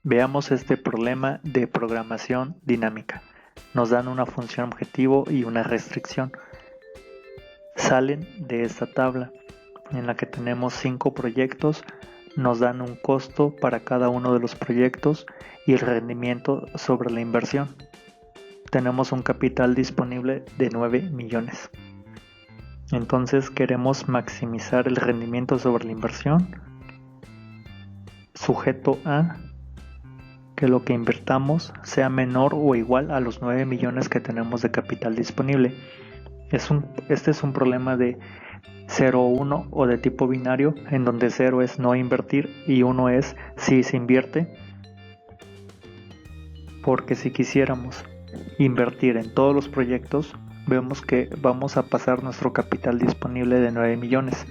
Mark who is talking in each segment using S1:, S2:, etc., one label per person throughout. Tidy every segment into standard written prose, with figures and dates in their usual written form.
S1: Veamos este problema de programación dinámica. Nos dan una función objetivo y una restricción. Salen de esta tabla en la que tenemos 5 proyectos, nos dan un costo para cada uno de los proyectos y el rendimiento sobre la inversión. Tenemos un capital disponible de 9 millones. Entonces queremos maximizar el rendimiento sobre la inversión, sujeto a que lo que invertamos sea menor o igual a los 9 millones que tenemos de capital disponible. Este es un problema de 0 o 1 o de tipo binario, en donde 0 es no invertir y 1 es si se invierte, porque si quisiéramos invertir en todos los proyectos, vemos que vamos a pasar nuestro capital disponible de 9 millones.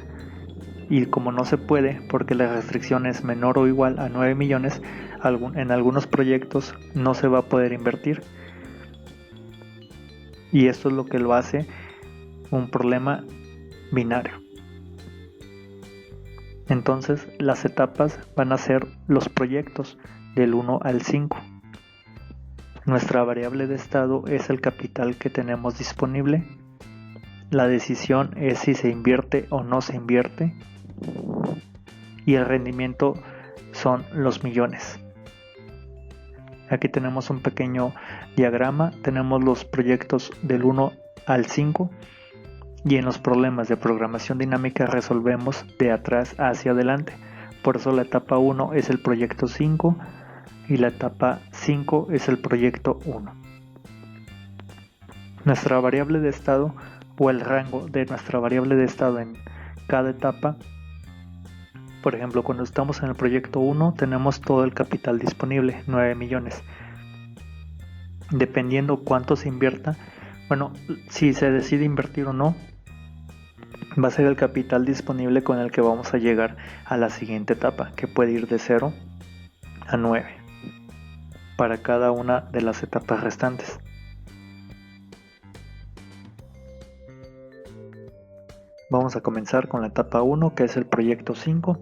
S1: Y como no se puede, porque la restricción es menor o igual a 9 millones, en algunos proyectos no se va a poder invertir. Y esto es lo que lo hace un problema binario. Entonces las etapas van a ser los proyectos del 1 al 5. Nuestra variable de estado es el capital que tenemos disponible. La decisión es si se invierte o no se invierte. Y el rendimiento son los millones. Aquí tenemos un pequeño diagrama. Tenemos los proyectos del 1 al 5. Y en los problemas de programación dinámica resolvemos de atrás hacia adelante. Por eso la etapa 1 es el proyecto 5 y la etapa 5 es el proyecto 1. Nuestra variable de estado o el rango de nuestra variable de estado en cada etapa, por ejemplo, cuando estamos en el proyecto 1 tenemos todo el capital disponible, 9 millones. Dependiendo cuánto se invierta, si se decide invertir o no, va a ser el capital disponible con el que vamos a llegar a la siguiente etapa, que puede ir de 0 a 9 para cada una de las etapas restantes. Vamos a comenzar con la etapa 1, que es el proyecto 5.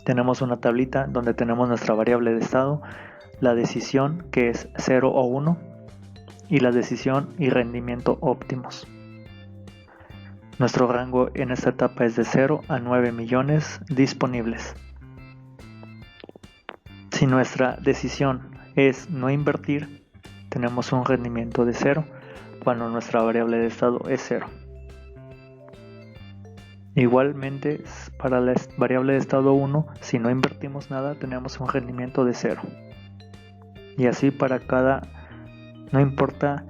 S1: Tenemos una tablita donde tenemos nuestra variable de estado, la decisión, que es 0 o 1, y la decisión y rendimiento óptimos. Nuestro rango en esta etapa es de 0 a 9 millones disponibles. Si nuestra decisión es no invertir, tenemos un rendimiento de 0 cuando nuestra variable de estado es 0. Igualmente, para la variable de estado 1, si no invertimos nada, tenemos un rendimiento de 0. Y así para cada, no importa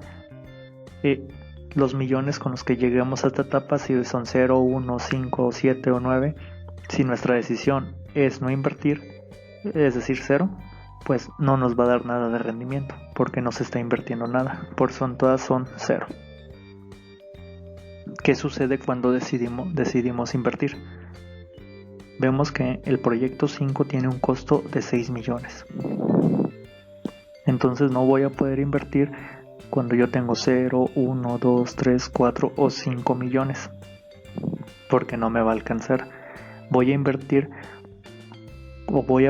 S1: los millones con los que lleguemos a esta etapa, si son 0, 1, 5, 7 o 9, si nuestra decisión es no invertir, es decir 0, pues no nos va a dar nada de rendimiento, porque no se está invirtiendo nada, todas son 0. ¿Qué sucede cuando decidimos invertir? Vemos que el proyecto 5 tiene un costo de 6 millones. Entonces no voy a poder invertir cuando yo tengo 0, 1, 2, 3, 4 o 5 millones, porque no me va a alcanzar. Voy a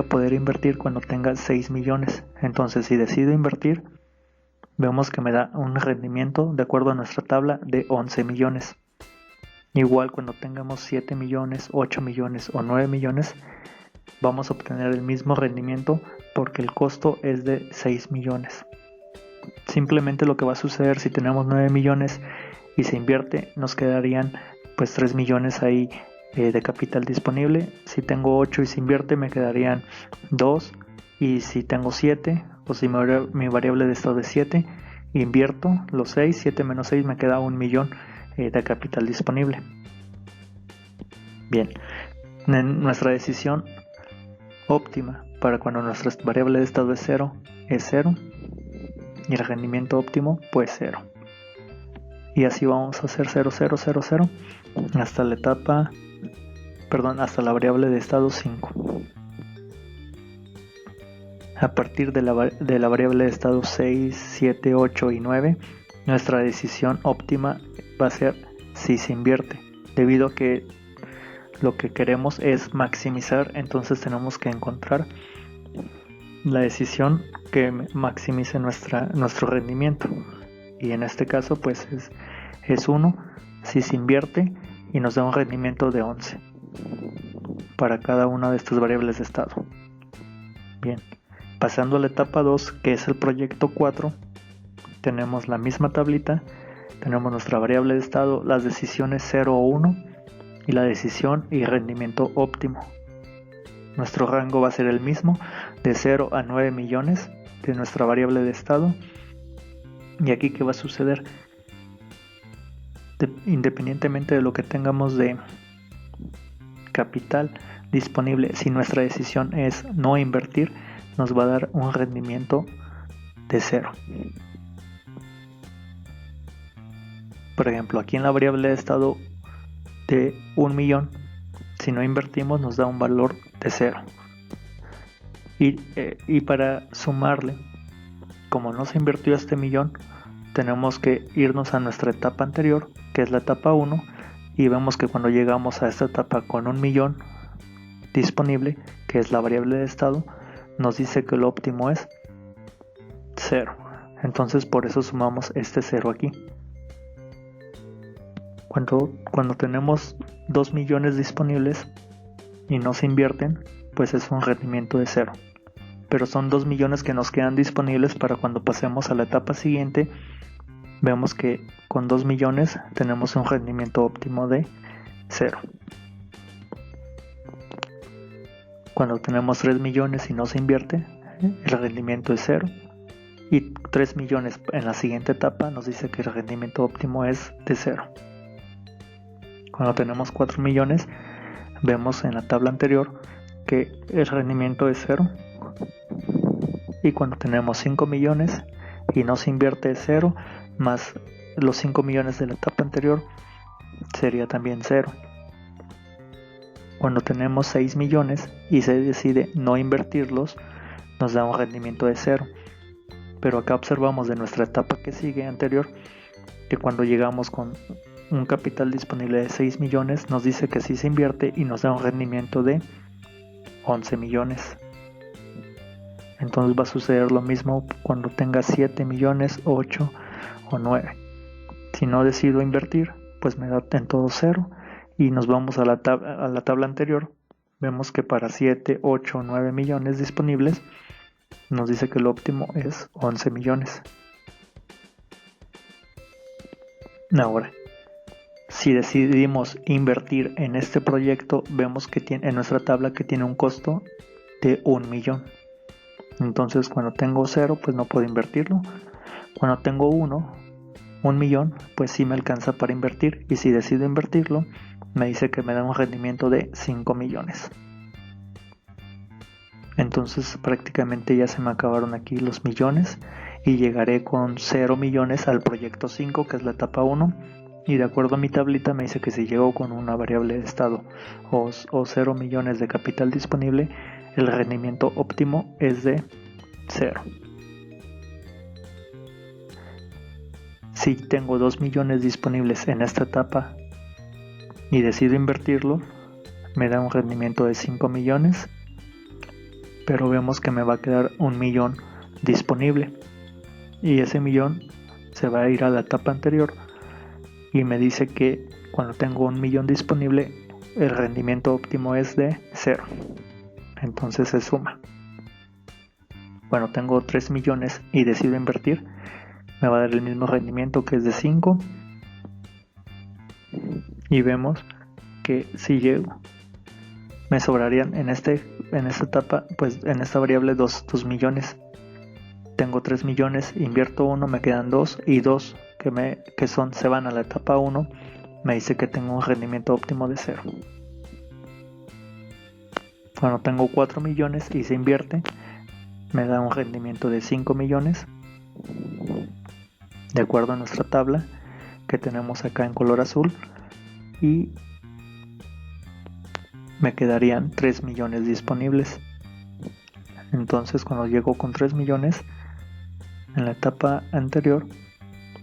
S1: poder invertir cuando tenga 6 millones. Entonces si decido invertir, vemos que me da un rendimiento de acuerdo a nuestra tabla de 11 millones. Igual cuando tengamos 7 millones, 8 millones o 9 millones, vamos a obtener el mismo rendimiento porque el costo es de 6 millones. Simplemente lo que va a suceder si tenemos 9 millones y se invierte, nos quedarían pues 3 millones ahí de capital disponible. Si tengo 8 y se invierte, me quedarían 2. Y si tengo 7, o si mi variable de estado es 7, invierto los 6, 7 menos 6 me queda 1 millón de capital disponible. Bien, nuestra decisión óptima para cuando nuestra variable de estado es 0 es 0 y el rendimiento óptimo pues 0. Y así vamos a hacer 0, 0, 0, 0 hasta hasta la variable de estado 5. A partir de la variable de estado 6, 7, 8 y 9, nuestra decisión óptima va a ser si se invierte, debido a que lo que queremos es maximizar. Entonces tenemos que encontrar la decisión que maximice nuestro rendimiento. Y en este caso pues es 1 si se invierte y nos da un rendimiento de 11 para cada una de estas variables de estado. Bien, pasando a la etapa 2, que es el proyecto 4, tenemos la misma tablita, tenemos nuestra variable de estado, las decisiones 0 o 1 y la decisión y rendimiento óptimo. Nuestro rango va a ser el mismo, de 0 a 9 millones de nuestra variable de estado. Y aquí, ¿qué va a suceder? Independientemente de lo que tengamos de capital disponible, si nuestra decisión es no invertir, nos va a dar un rendimiento de 0. Por ejemplo, aquí en la variable de estado de 1 millón, si no invertimos nos da un valor de 0. Y para sumarle, como no se invirtió este millón, tenemos que irnos a nuestra etapa anterior, que es la etapa 1, y vemos que cuando llegamos a esta etapa con 1 millón disponible, que es la variable de estado, nos dice que lo óptimo es 0. Entonces por eso sumamos este 0 aquí. Cuando tenemos 2 millones disponibles y no se invierten, pues es un rendimiento de 0. Pero son 2 millones que nos quedan disponibles para cuando pasemos a la etapa siguiente. Vemos que con 2 millones tenemos un rendimiento óptimo de 0. Cuando tenemos 3 millones y no se invierte, el rendimiento es 0. Y 3 millones en la siguiente etapa nos dice que el rendimiento óptimo es de 0. Cuando tenemos 4 millones, vemos en la tabla anterior que el rendimiento es 0. Y cuando tenemos 5 millones y no se invierte, es 0, más los 5 millones de la etapa anterior sería también 0. Cuando tenemos 6 millones y se decide no invertirlos, nos da un rendimiento de 0. Pero acá observamos de nuestra etapa que sigue anterior que cuando llegamos con un capital disponible de 6 millones nos dice que sí se invierte y nos da un rendimiento de 11 millones. Entonces va a suceder lo mismo cuando tenga 7 millones, 8 o 9. Si no decido invertir, pues me da en todo 0 y nos vamos a la tabla anterior. Vemos que para 7, 8 o 9 millones disponibles nos dice que lo óptimo es 11 millones. Ahora, si decidimos invertir en este proyecto, vemos que tiene en nuestra tabla que tiene un costo de 1 millón. Entonces cuando tengo 0, pues no puedo invertirlo. Cuando tengo 1 millón, pues sí me alcanza para invertir. Y si decido invertirlo, me dice que me da un rendimiento de 5 millones. Entonces prácticamente ya se me acabaron aquí los millones. Y llegaré con 0 millones al proyecto 5, que es la etapa 1. Y de acuerdo a mi tablita me dice que si llego con una variable de estado o 0 millones de capital disponible, el rendimiento óptimo es de 0. Si tengo 2 millones disponibles en esta etapa y decido invertirlo, me da un rendimiento de 5 millones, pero vemos que me va a quedar 1 millón disponible y ese millón se va a ir a la etapa anterior y me dice que cuando tengo 1 millón disponible el rendimiento óptimo es de 0. Entonces se suma. Cuando tengo 3 millones y decido invertir, me va a dar el mismo rendimiento, que es de 5. Y vemos que si llego, me sobrarían en esta etapa, pues en esta variable 2 millones. Tengo 3 millones, invierto 1, me quedan 2 y 2 se van a la etapa 1, me dice que tengo un rendimiento óptimo de 0. Cuando tengo 4 millones y se invierte, me da un rendimiento de 5 millones, de acuerdo a nuestra tabla que tenemos acá en color azul, y me quedarían 3 millones disponibles. Entonces cuando llego con 3 millones, en la etapa anterior,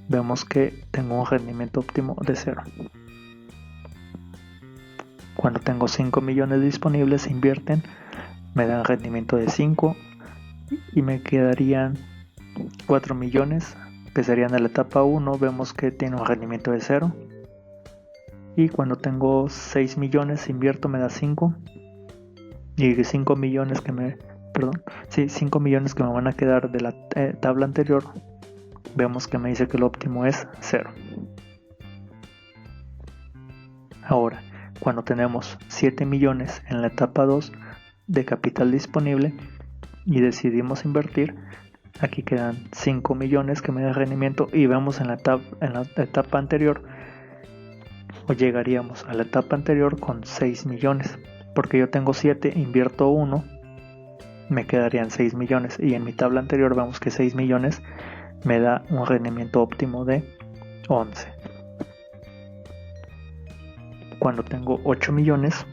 S1: vemos que tengo un rendimiento óptimo de 0. Cuando tengo 5 millones disponibles, se invierten, me dan rendimiento de 5 y me quedarían 4 millones que serían en la etapa 1. Vemos que tiene un rendimiento de 0, y cuando tengo 6 millones invierto me da 5, y 5 millones que me 5 millones que me van a quedar de la tabla anterior, vemos que me dice que lo óptimo es 0. Ahora, cuando tenemos 7 millones en la etapa 2 de capital disponible y decidimos invertir, aquí quedan 5 millones que me da rendimiento, y vemos en la etapa anterior, o llegaríamos a la etapa anterior con 6 millones, porque yo tengo 7, invierto 1, me quedarían 6 millones, y en mi tabla anterior vemos que 6 millones me da un rendimiento óptimo de 11. Cuando tengo 8 millones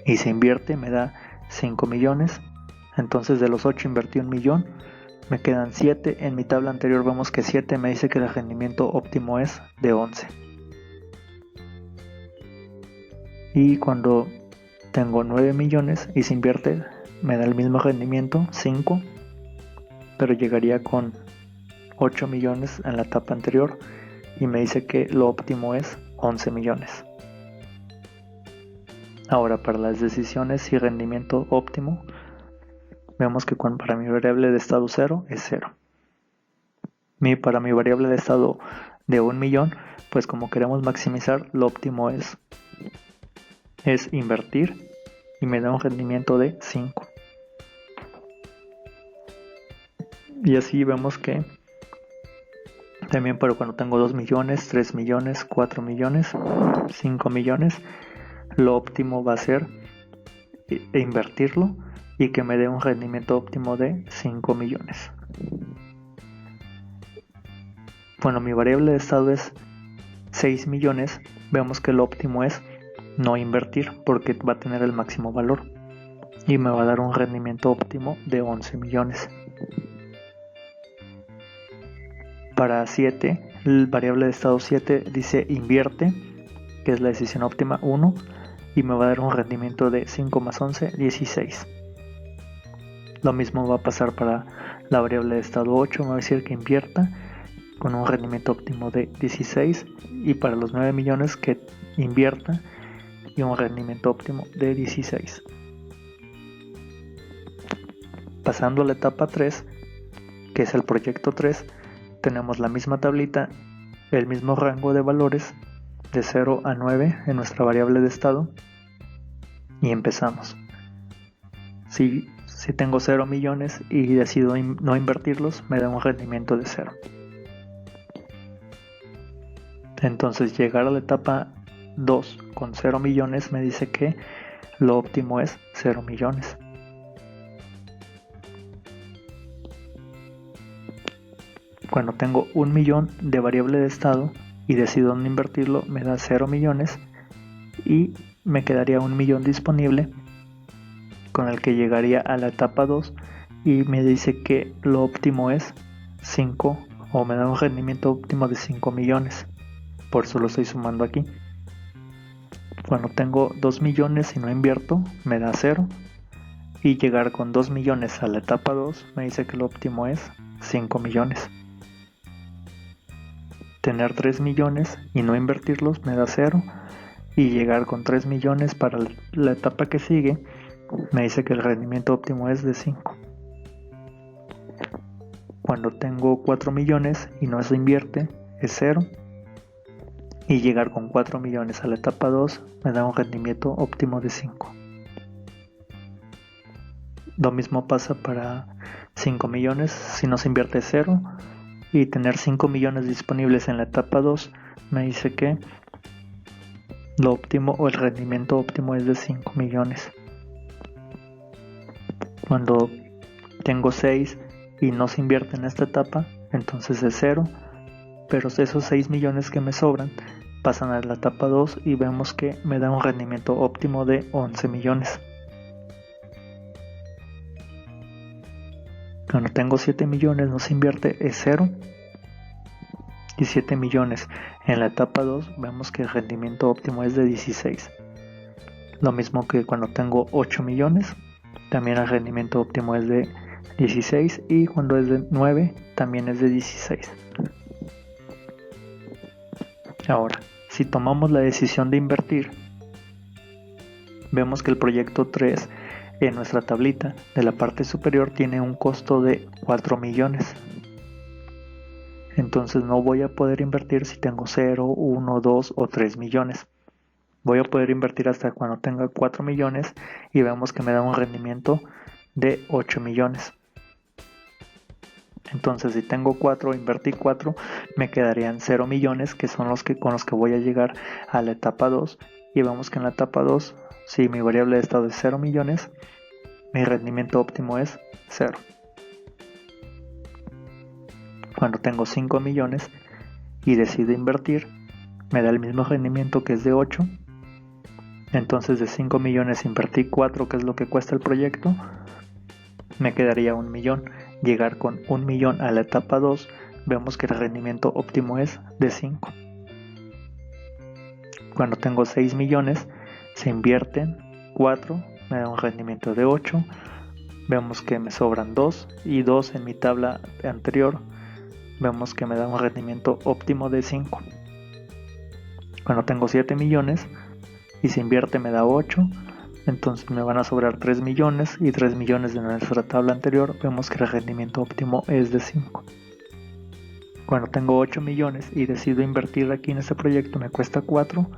S1: y se invierte me da 5 millones, entonces de los 8 invertí 1 millón, me quedan 7, en mi tabla anterior vemos que 7 me dice que el rendimiento óptimo es de 11. Y cuando tengo 9 millones y se invierte me da el mismo rendimiento, 5, pero llegaría con 8 millones en la etapa anterior y me dice que lo óptimo es 11 millones. Ahora, para las decisiones y rendimiento óptimo, vemos que para mi variable de estado 0 es 0. Para mi variable de estado de 1 millón, pues como queremos maximizar, lo óptimo es invertir, y me da un rendimiento de 5. Y así vemos que también, pero cuando tengo 2 millones, 3 millones, 4 millones, 5 millones, lo óptimo va a ser invertirlo y que me dé un rendimiento óptimo de 5 millones. Bueno, mi variable de estado es 6 millones. Vemos que lo óptimo es no invertir porque va a tener el máximo valor y me va a dar un rendimiento óptimo de 11 millones. Para 7, el variable de estado 7 dice invierte, que es la decisión óptima 1, y me va a dar un rendimiento de 5 más 11, 16. Lo mismo va a pasar para la variable de estado 8, me va a decir que invierta con un rendimiento óptimo de 16, y para los 9 millones que invierta y un rendimiento óptimo de 16. Pasando a la etapa 3, que es el proyecto 3, tenemos la misma tablita, el mismo rango de valores de 0 a 9 en nuestra variable de estado, y empezamos. Si tengo 0 millones y decido no invertirlos, me da un rendimiento de 0. Entonces, llegar a la etapa 2 con 0 millones me dice que lo óptimo es 0 millones. Cuando tengo 1 millón de variable de estado y decido no invertirlo, me da 0 millones y me quedaría 1 millón disponible, con el que llegaría a la etapa 2 y me dice que lo óptimo es 5, o me da un rendimiento óptimo de 5 millones. Por eso lo estoy sumando aquí. Cuando tengo 2 millones y no invierto, me da 0. Y llegar con 2 millones a la etapa 2 me dice que lo óptimo es 5 millones. Tener 3 millones y no invertirlos me da 0. Y llegar con 3 millones para la etapa que sigue me dice que el rendimiento óptimo es de 5. Cuando tengo 4 millones y no se invierte, es 0. Y llegar con 4 millones a la etapa 2 me da un rendimiento óptimo de 5. Lo mismo pasa para 5 millones, si no se invierte 0. Y tener 5 millones disponibles en la etapa 2 me dice que lo óptimo, o el rendimiento óptimo, es de 5 millones. Cuando tengo 6 y no se invierte en esta etapa, entonces es 0. Pero esos 6 millones que me sobran pasan a la etapa 2 y vemos que me da un rendimiento óptimo de 11 millones. Cuando tengo 7 millones no se invierte, es 0. Y 7 millones en la etapa 2 vemos que el rendimiento óptimo es de 16. Lo mismo que cuando tengo 8 millones también el rendimiento óptimo es de 16 y cuando es de 9 también es de 16. Ahora, si tomamos la decisión de invertir, vemos que el proyecto 3 en nuestra tablita de la parte superior tiene un costo de 4 millones. Entonces no voy a poder invertir si tengo 0, 1, 2 o 3 millones. Voy a poder invertir hasta cuando tenga 4 millones y vemos que me da un rendimiento de 8 millones. Entonces si tengo 4, invertí 4, me quedarían 0 millones que son con los que voy a llegar a la etapa 2. Y vemos que en la etapa 2, si mi variable de estado es 0 millones, mi rendimiento óptimo es 0. Cuando tengo 5 millones y decido invertir, me da el mismo rendimiento que es de 8. Entonces de 5 millones invertí 4, que es lo que cuesta el proyecto, me quedaría 1 millón. Llegar con 1 millón a la etapa 2, vemos que el rendimiento óptimo es de 5. Cuando tengo 6 millones, se invierten 4, me da un rendimiento de 8. Vemos que me sobran 2 y 2 en mi tabla anterior, vemos que me da un rendimiento óptimo de 5. Cuando tengo 7 millones y se invierte me da 8, entonces me van a sobrar 3 millones y 3 millones de nuestra tabla anterior, vemos que el rendimiento óptimo es de 5. Cuando tengo 8 millones y decido invertir aquí en este proyecto me cuesta 4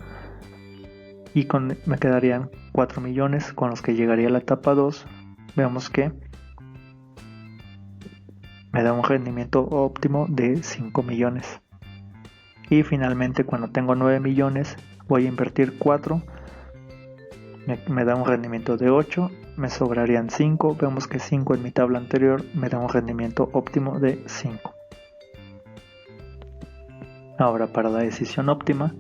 S1: y me quedarían 4 millones con los que llegaría a la etapa 2, vemos que me da un rendimiento óptimo de 5 millones. Y finalmente cuando tengo 9 millones voy a invertir 4, me da un rendimiento de 8, me sobrarían 5, vemos que 5 en mi tabla anterior me da un rendimiento óptimo de 5. Ahora para la decisión óptima,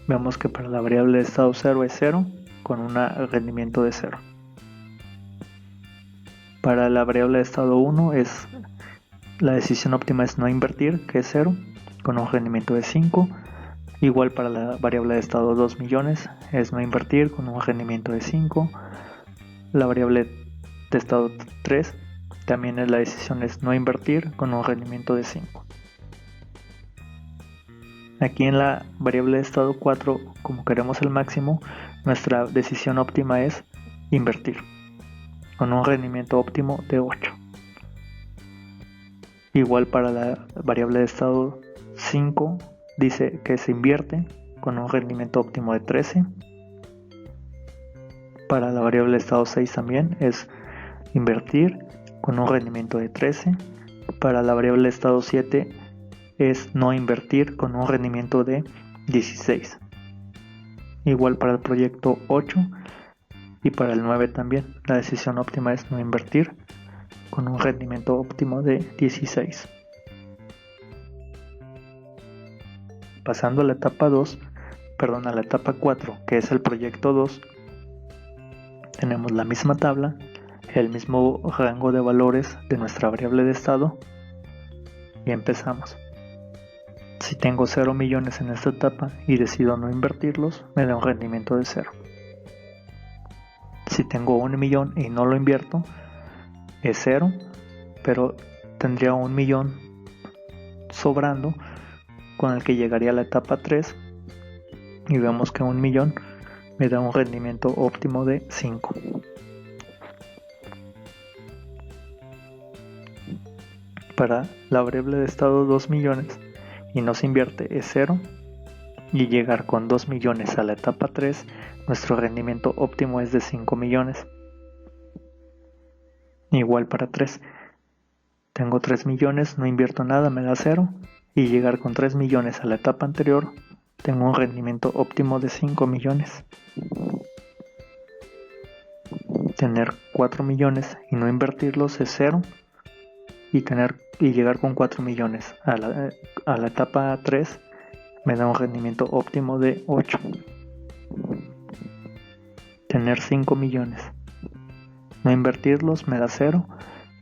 S1: vemos que para la variable de estado 0 es 0 con un rendimiento de 0. Para la variable de estado 1 la decisión óptima es no invertir, que es 0, con un rendimiento de 5. Igual para la variable de estado 2 millones es no invertir, con un rendimiento de 5. La variable de estado 3 también la decisión es no invertir, con un rendimiento de 5. Aquí en la variable de estado 4, como queremos el máximo, nuestra decisión óptima es invertir, con un rendimiento óptimo de 8. Igual para la variable de estado 5 dice que se invierte con un rendimiento óptimo de 13. Para la variable de estado 6 también es invertir con un rendimiento de 13. Para la variable de estado 7 es no invertir con un rendimiento de 16. Igual para el proyecto 8 y para el 9 también la decisión óptima es no invertir con un rendimiento óptimo de 16. Pasando a la etapa a la etapa 4, que es el proyecto 2, tenemos la misma tabla, el mismo rango de valores de nuestra variable de estado y empezamos. Si tengo 0 millones en esta etapa y decido no invertirlos, me da un rendimiento de 0. Si tengo 1 millón y no lo invierto, es 0, pero tendría 1 millón sobrando con el que llegaría a la etapa 3 y vemos que 1 millón me da un rendimiento óptimo de 5. Para la variable de estado 2 millones y no se invierte es 0 y llegar con 2 millones a la etapa 3, nuestro rendimiento óptimo es de 5 millones. Igual para 3, tengo 3 millones, no invierto nada, me da 0 y llegar con 3 millones a la etapa anterior, tengo un rendimiento óptimo de 5 millones. Tener 4 millones y no invertirlos es 0 y llegar con 4 millones a la etapa 3 me da un rendimiento óptimo de 8. Tener 5 millones, no invertirlos me da 0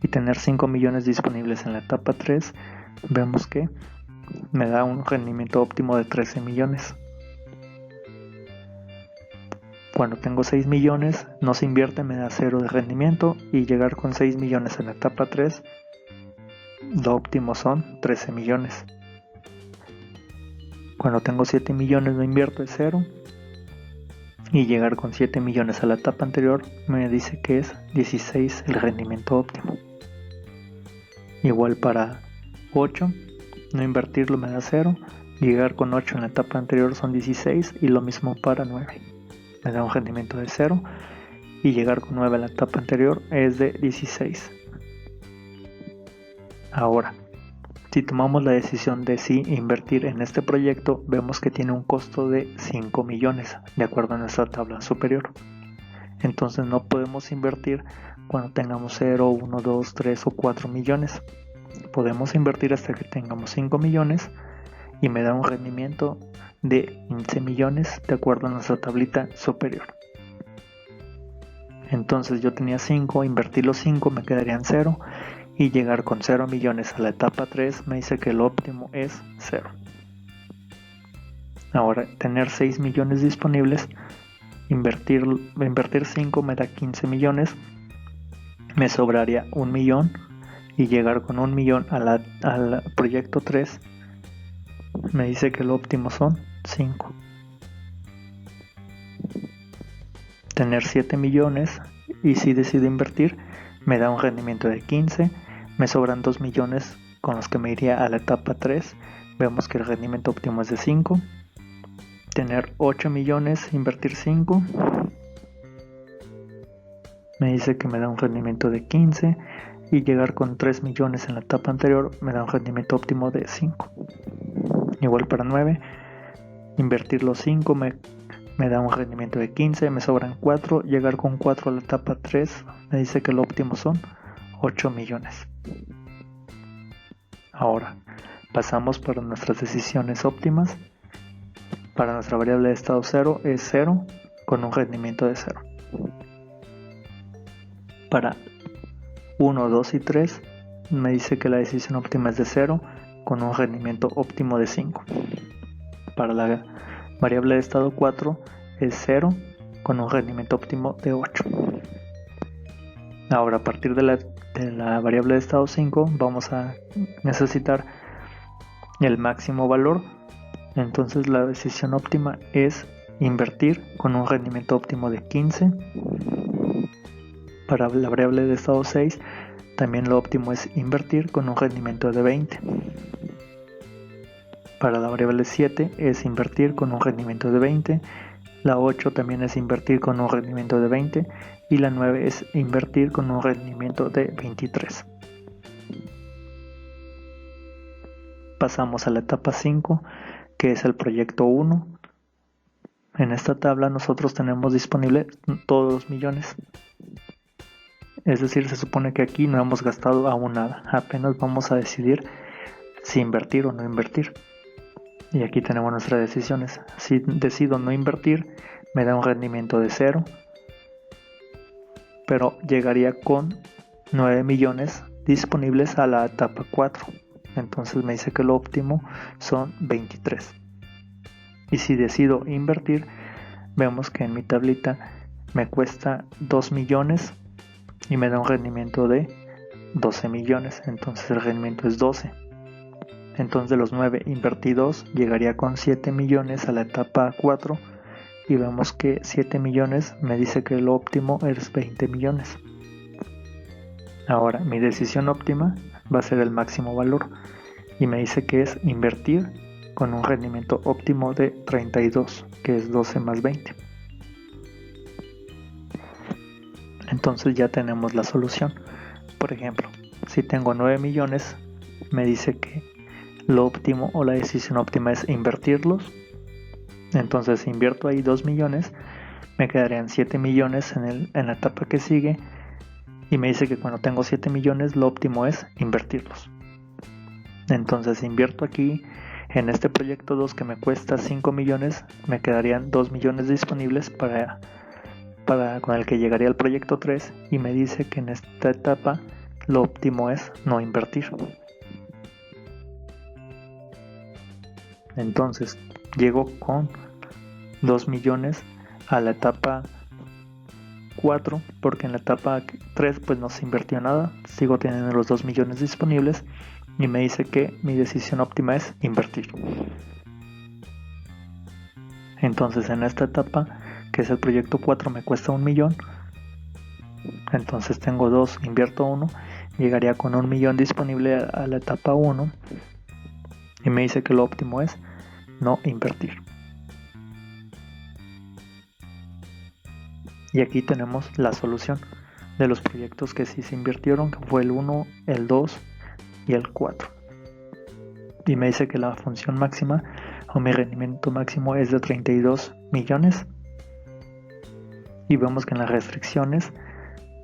S1: y tener 5 millones disponibles en la etapa 3 vemos que me da un rendimiento óptimo de 13 millones. Cuando tengo 6 millones, no se invierte, me da 0 de rendimiento, y llegar con 6 millones en la etapa 3, lo óptimo son 13 millones. Cuando tengo 7 millones no invierto, es 0, y llegar con 7 millones a la etapa anterior me dice que es 16 el rendimiento óptimo. Igual para 8, no invertirlo me da 0, llegar con 8 en la etapa anterior son 16, y lo mismo para 9. Me da un rendimiento de 0, y llegar con 9 en la etapa anterior es de 16. Ahora, si tomamos la decisión de sí invertir en este proyecto, vemos que tiene un costo de 5 millones, de acuerdo a nuestra tabla superior. Entonces no podemos invertir cuando tengamos 0, 1, 2, 3 o 4 millones. Podemos invertir hasta que tengamos 5 millones y me da un rendimiento de 15 millones de acuerdo a nuestra tablita superior. Entonces yo tenía 5, invertí los 5, me quedarían 0, y llegar con 0 millones a la etapa 3 me dice que el óptimo es 0. Ahora, tener 6 millones disponibles, invertir 5 me da 15 millones, me sobraría 1 millón, y llegar con 1 millón al proyecto 3 me dice que el óptimo son 5. Tener 7 millones, y si decido invertir, me da un rendimiento de 15, me sobran 2 millones con los que me iría a la etapa 3, vemos que el rendimiento óptimo es de 5. Tener 8 millones, invertir 5, me dice que me da un rendimiento de 15, y llegar con 3 millones en la etapa anterior me da un rendimiento óptimo de 5. Igual para 9, invertir los 5 me da un rendimiento de 15, me sobran 4, llegar con 4 a la etapa 3 me dice que el óptimo son 8 millones. Ahora, pasamos para nuestras decisiones óptimas. Para nuestra variable de estado 0 es 0 con un rendimiento de 0. Para 1, 2 y 3 me dice que la decisión óptima es de 0 con un rendimiento óptimo de 5. Para la variable de estado 4 es 0 con un rendimiento óptimo de 8. Ahora, a partir de la variable de estado 5 vamos a necesitar el máximo valor. Entonces la decisión óptima es invertir con un rendimiento óptimo de 15. Para la variable de estado 6 también lo óptimo es invertir con un rendimiento de 20. Para la variable 7 es invertir con un rendimiento de 20. La 8 también es invertir con un rendimiento de 20. Y la 9 es invertir con un rendimiento de 23. Pasamos a la etapa 5, que es el proyecto 1. En esta tabla nosotros tenemos disponible todos los millones. Es decir, se supone que aquí no hemos gastado aún nada. Apenas vamos a decidir si invertir o no invertir. Y aquí tenemos nuestras decisiones. Si decido no invertir, me da un rendimiento de 0. Pero llegaría con 9 millones disponibles a la etapa 4. Entonces me dice que lo óptimo son 23. Y si decido invertir, vemos que en mi tablita me cuesta 2 millones y me da un rendimiento de 12 millones. Entonces el rendimiento es 12. Entonces de los 9 invertidos llegaría con 7 millones a la etapa 4. Y vemos que 7 millones me dice que lo óptimo es 20 millones. Ahora, mi decisión óptima va a ser el máximo valor. Y me dice que es invertir con un rendimiento óptimo de 32, que es 12 más 20. Entonces ya tenemos la solución. Por ejemplo, si tengo 9 millones, me dice que lo óptimo o la decisión óptima es invertirlos. Entonces si invierto ahí 2 millones, me quedarían 7 millones en la etapa que sigue, y me dice que cuando tengo 7 millones lo óptimo es invertirlos. Entonces si invierto aquí en este proyecto 2 que me cuesta 5 millones, me quedarían 2 millones disponibles con el que llegaría al proyecto 3, y me dice que en esta etapa lo óptimo es no invertir. Entonces llego con 2 millones a la etapa 4, porque en la etapa 3 pues no se invirtió nada, sigo teniendo los 2 millones disponibles y me dice que mi decisión óptima es invertir. Entonces en esta etapa, que es el proyecto 4, me cuesta 1 millón, entonces tengo 2, invierto 1, llegaría con 1 millón disponible a la etapa 1 y me dice que lo óptimo es no invertir. Y aquí tenemos la solución de los proyectos que sí se invirtieron, que fue el 1, el 2 y el 4. Y me dice que la función máxima o mi rendimiento máximo es de 32 millones. Y vemos que en las restricciones,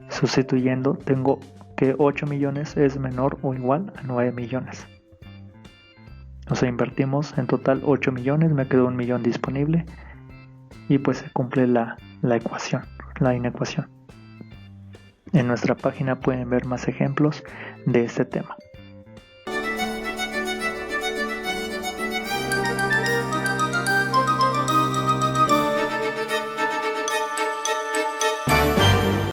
S1: sustituyendo, tengo que 8 millones es menor o igual a 9 millones. O sea, invertimos en total 8 millones, me quedó 1 millón disponible y pues se cumple la inecuación. En nuestra página pueden ver más ejemplos de este tema.